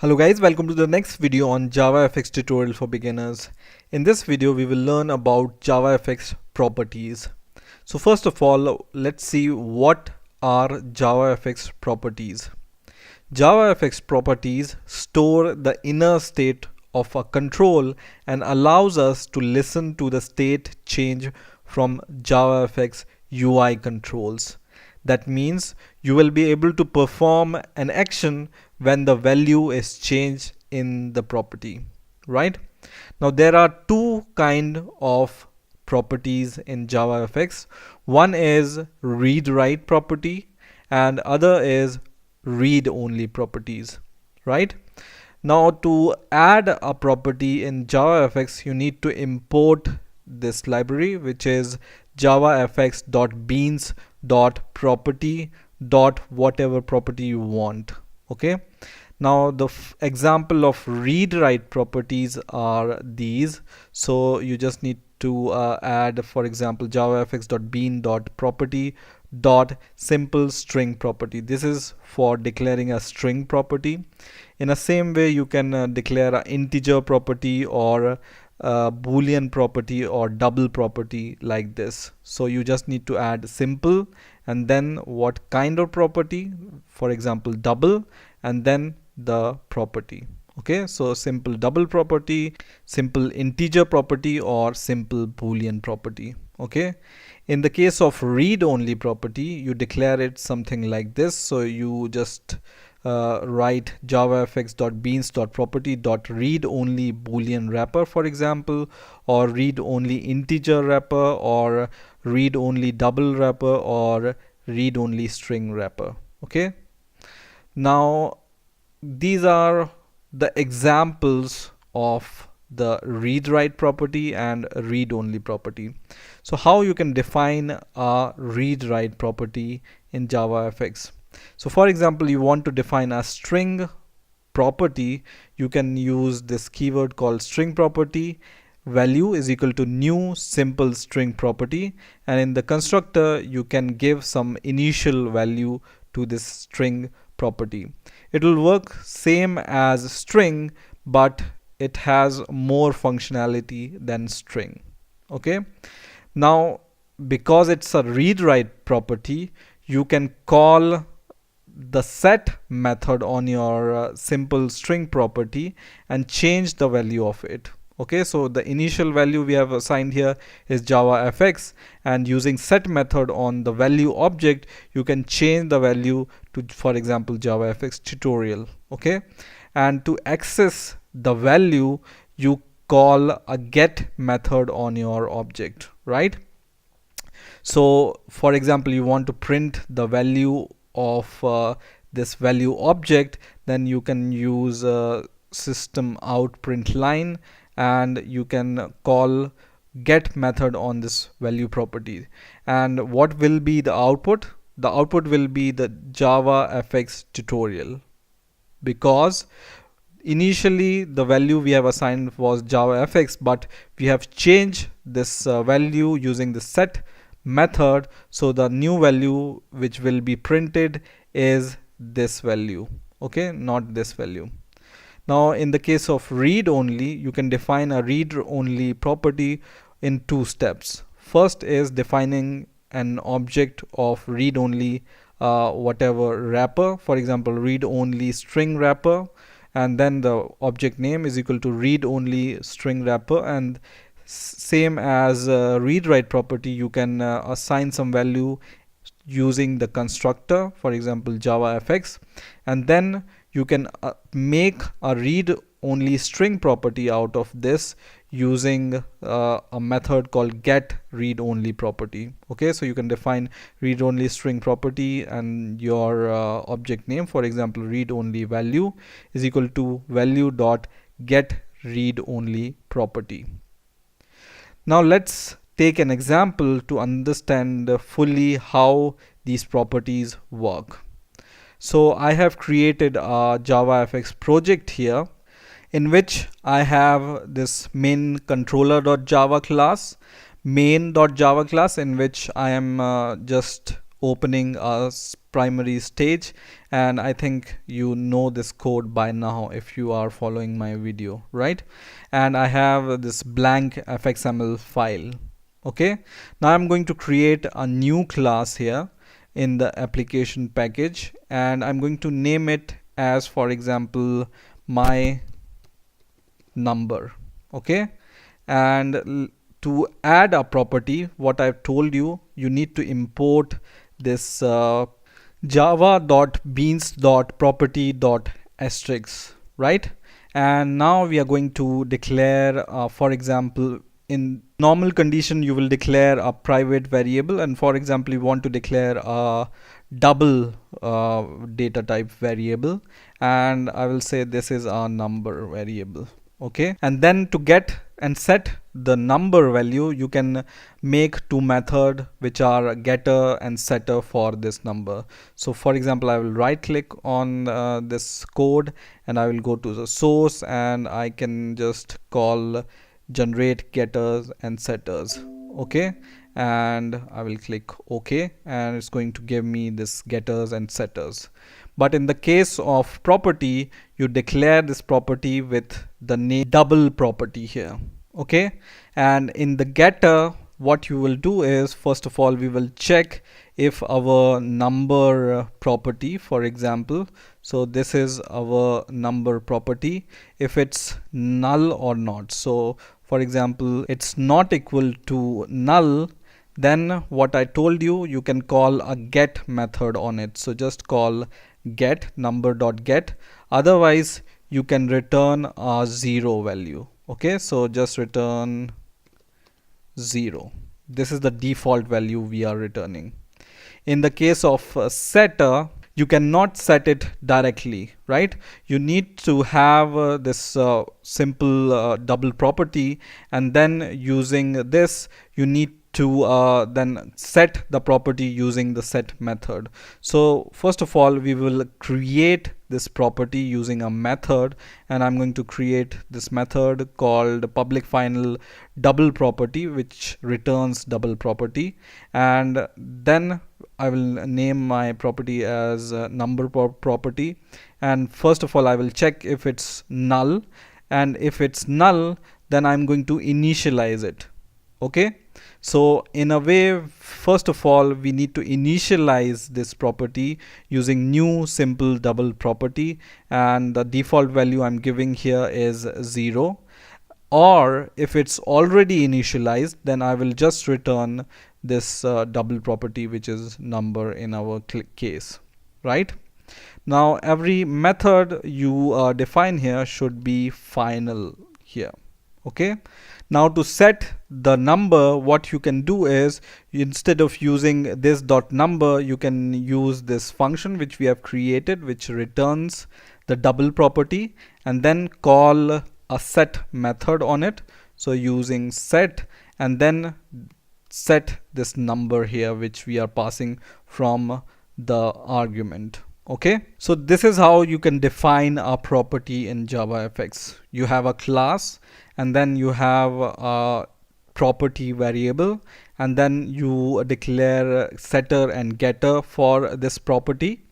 Hello guys, welcome to the next video on JavaFX tutorial for beginners. In this video we will learn about JavaFX properties. So first of all, let's see what are JavaFX properties. JavaFX properties store the inner state of a control and allows us to listen to the state change from JavaFX UI controls. That means you will be able to perform an action when the value is changed in the property, right? Now there are two kind of properties in JavaFX. One is read-write property and other is read-only properties, right? Now to add a property in JavaFX, you need to import this library, which is javafx.beans.property.whatever property you want. Okay, now the example of read-write properties are these. So you just need to add, for example, javafx.bean.property.simple_string property. This is for declaring a string property. In the same way, you can declare an integer property or boolean property or double property like this. So you just need to add simple and then what kind of property, for example double, and then the property. Okay, so simple double property, simple integer property, or simple boolean property. Okay, in the case of read only property, you declare it something like this. So you just write javafx.beans.property.read only boolean wrapper, for example, or read only integer wrapper, or read only double wrapper, or read only string wrapper. Okay, now these are the examples of the read-write property and read-only property. So how you can define a read-write property in JavaFX? So for example, you want to define a string property, you can use this keyword called string property. Value is equal to new simple string property, and in the constructor you can give some initial value to this string property. It will work same as string, but it has more functionality than string. Okay, now because it's a read-write property, you can call the set method on your simple string property and change the value of it. Okay, so the initial value we have assigned here is JavaFX, and using set method on the value object, you can change the value to, for example, JavaFX tutorial. Okay, and to access the value, you call a get method on your object, right? So for example, you want to print the value of this value object, then you can use system out print line, and you can call get method on this value property. And what will be the output? The output will be the JavaFX tutorial, because initially the value we have assigned was JavaFX, but we have changed this value using the set method. So the new value which will be printed is this value. Okay, not this value. Now in the case of read only, you can define a read only property in two steps. First is defining an object of read only whatever wrapper, for example read only string wrapper, and then the object name is equal to read only string wrapper. And same as read write property, you can assign some value using the constructor, for example JavaFX, and then you can make a read only string property out of this using a method called get read only property. Okay, so you can define read only string property and your object name, for example read only value, is equal to value dot get read only property. Now let's take an example to understand fully how these properties work. So I have created a JavaFX project here, in which I have this main controller.java class, main.java class, in which I am just opening a primary stage, and I think you know this code by now if you are following my video, right? And I have this blank fxml file. Okay, now I'm going to create a new class here in the application package, and I'm going to name it as, for example, my number. Okay, and to add a property, what I've told you, you need to import this java.beans.property.asterisk, right? And now we are going to declare, for example, in normal condition you will declare a private variable, and for example you want to declare a double data type variable, and I will say this is our number variable. Okay, and then to get and set the number value, you can make two methods which are getter and setter for this number. So for example, I will right click on this code, and I will go to the source, and I can just call generate getters and setters. Okay, and I will click OK, and it's going to give me this getters and setters. But in the case of property, you declare this property with the name double property here. Okay, and in the getter, what you will do is, first of all, we will check if our number property, for example, so this is our number property, if it's null or not. So for example, it's not equal to null, then what I told you, you can call a get method on it. So just call get number.get, otherwise you can return a 0 value. Okay, so just return 0. This is the default value we are returning. In the case of setter, you cannot set it directly, right? You need to have this simple double property, and then using this you need to then set the property using the set method. So first of all, we will create this property using a method, and I'm going to create this method called public final double property, which returns double property, and then I will name my property as number property. And first of all, I will check if it's null, and if it's null, then I'm going to initialize it. Okay, so in a way, first of all, we need to initialize this property using new simple double property, and the default value I'm giving here is 0. Or if it's already initialized, then I will just return this double property, which is number in our case, right? Now every method you define here should be final here. Okay, now to set the number, what you can do is, instead of using this dot number, you can use this function which we have created, which returns the double property, and then call a set method on it. So using set, and then set this number here which we are passing from the argument. Okay, so this is how you can define a property in JavaFX. You have a class, and then you have a property variable, and then you declare setter and getter for this property,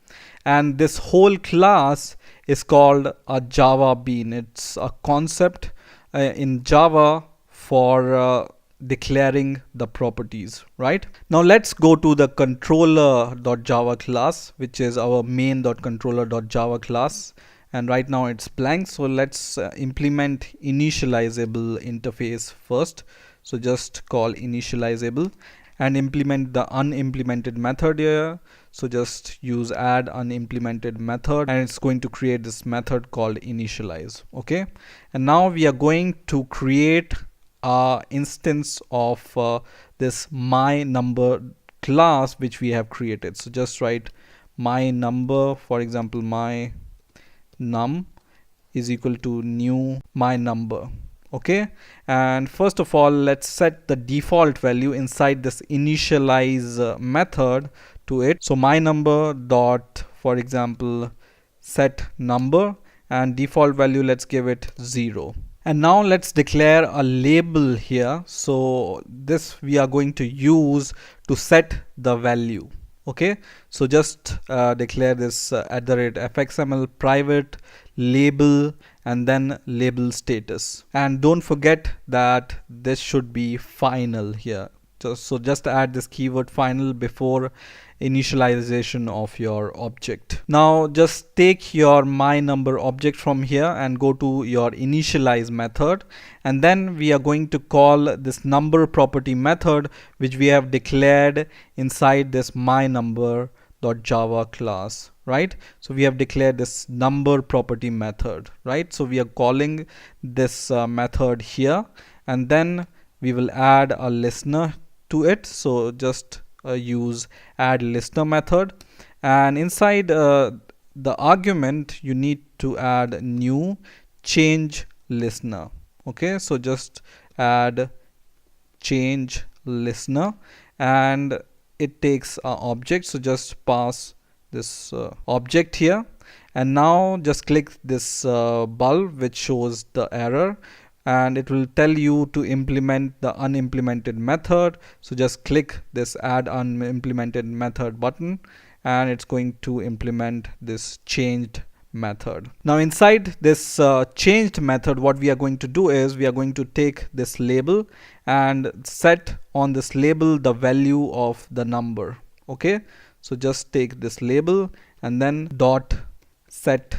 and this whole class is called a Java bean. It's a concept in Java for declaring the properties, right? Now let's go to the controller.java class, which is our main.controller.java class, and right now it's blank. So let's implement initializable interface first. So just call initializable and implement the unimplemented method here. So just use add unimplemented method, and it's going to create this method called initialize. Okay, and now we are going to create a instance of this my number class which we have created. So just write my number, for example, my num is equal to new my number. Okay, and first of all, let's set the default value inside this initialize method to it. So my number dot, for example, set number, and default value, let's give it 0. And now let's declare a label here. So this we are going to use to set the value. Okay, so just declare this @fxml private label and then label status, and don't forget that this should be final here. Just add this keyword final before initialization of your object. Now just take your myNumber object from here and go to your initialize method, and then we are going to call this number property method which we have declared inside this myNumber.java class, right? So we have declared this number property method, right? So we are calling this method here, and then we will add a listener to it. So just use add listener method, and inside the argument you need to add new change listener. Okay, so just add change listener, and it takes an object, so just pass this object here, and now just click this bulb which shows the error, and it will tell you to implement the unimplemented method. So just click this add unimplemented method button, and it's going to implement this changed method. Now inside this changed method, what we are going to do is we are going to take this label and set on this label the value of the number. Okay, so just take this label and then dot set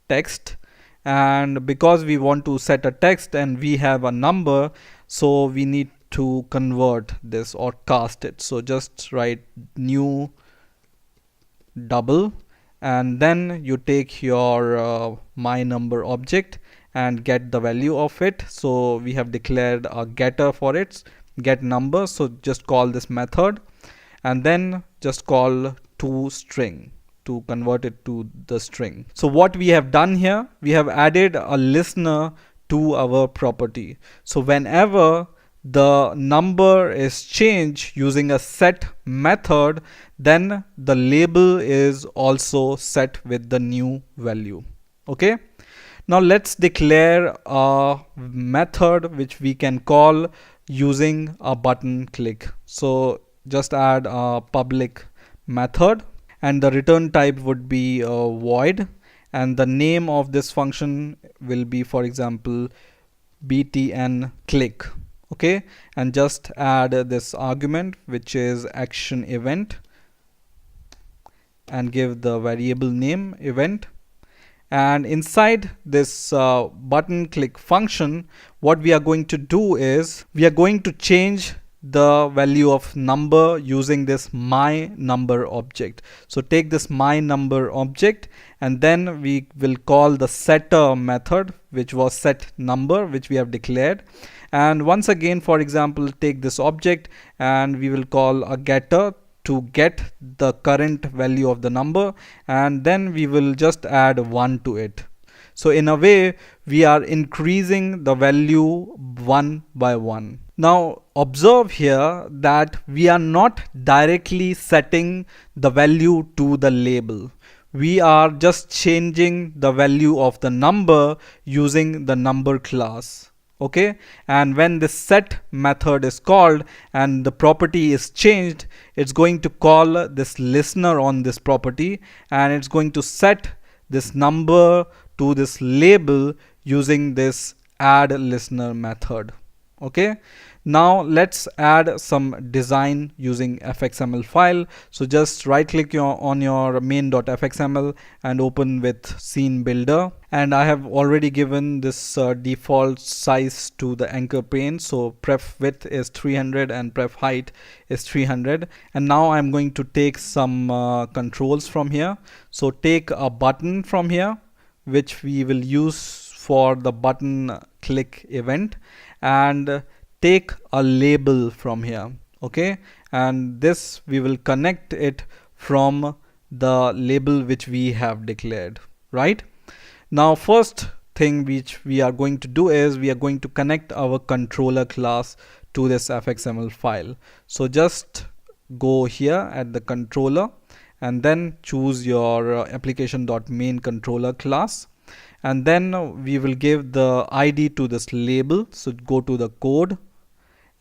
text, and because we want to set a text and we have a number, so we need to convert this or cast it. So just write new double, and then you take your myNumber object and get the value of it. So we have declared a getter for it, get number, so just call this method and then just call toString to convert it to the string. So what we have done here, we have added a listener to our property. So whenever the number is changed using a set method, then the label is also set with the new value. Okay, now let's declare a method which we can call using a button click. So just add a public method, and the return type would be void, and the name of this function will be, for example, btn click. Okay, and just add this argument which is action event and give the variable name event. And inside this button click function, what we are going to do is we are going to change the value of number using this myNumber object. So take this myNumber object, and then we will call the setter method which was set number, which we have declared. And once again, for example, take this object and we will call a getter to get the current value of the number, and then we will just add 1 to it. So in a way, we are increasing the value one by one. Now observe here that we are not directly setting the value to the label. We are just changing the value of the number using the number class. Okay, and when this set method is called and the property is changed, it's going to call this listener on this property, and it's going to set this number to this label using this add listener method. Okay, now let's add some design using fxml file. So just right click on your main.fxml and open with scene builder, and I have already given this default size to the anchor pane. So pref width is 300 and pref height is 300, and now I'm going to take some controls from here. So take a button from here which we will use for the button click event, and take a label from here. Okay, and this we will connect it from the label which we have declared. Right now, first thing which we are going to do is we are going to connect our controller class to this fxml file. So just go here at the controller and then choose your application.main controller class, and then we will give the ID to this label. So go to the code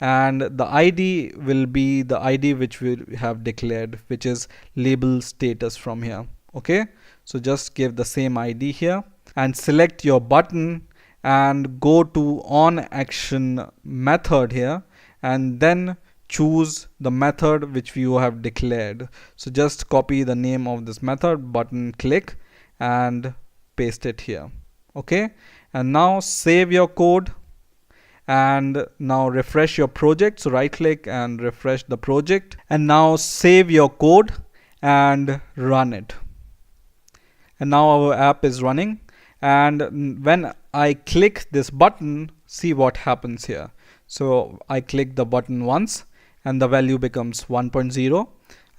and the ID will be the ID which we have declared, which is label status from here. Okay, so just give the same ID here and select your button and go to on action method here, and then choose the method which you have declared. So just copy the name of this method, button click, and paste it here. Okay, and now save your code and now refresh your project. So right click and refresh the project, and now save your code and run it. And now our app is running, and when I click this button, see what happens here. So I click the button once and the value becomes 1.0.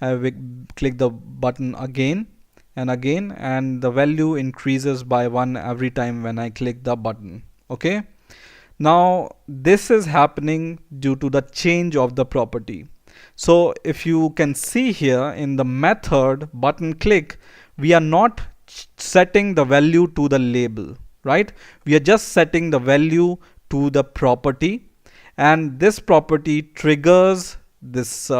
I will click the button again and again, and the value increases by 1 every time when I click the button. Okay, now this is happening due to the change of the property. So if you can see here in the method button click, we are not setting the value to the label, right? We are just setting the value to the property, and this property triggers this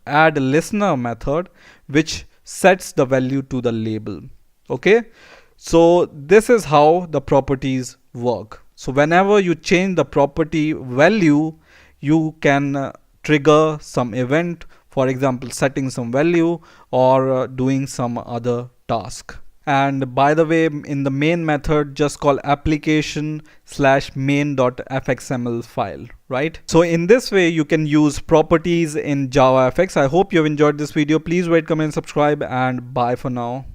add listener method, which sets the value to the label. Okay, so this is how the properties work. So whenever you change the property value, you can trigger some event, for example setting some value or doing some other task. And by the way, in the main method, just call application/main.fxml file, right? So in this way, you can use properties in JavaFX. I hope you have enjoyed this video. Please rate, comment, subscribe, and bye for now.